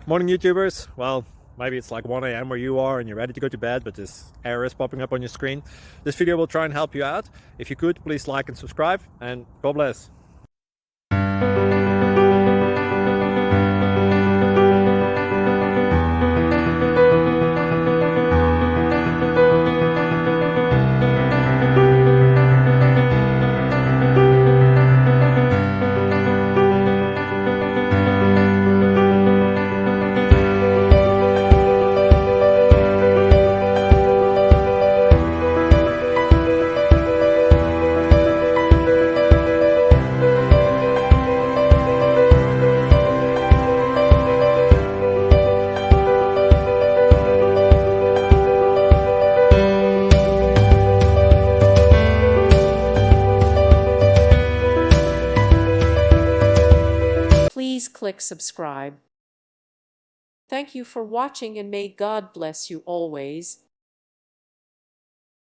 Morning YouTubers. Well, maybe it's like 1 a.m. where you are and you're ready to go to bed, but this error is popping up on your screen. This video will try and help you out. If you could, please like and subscribe, and God bless. Please click subscribe. Thank you for watching and may God bless you always.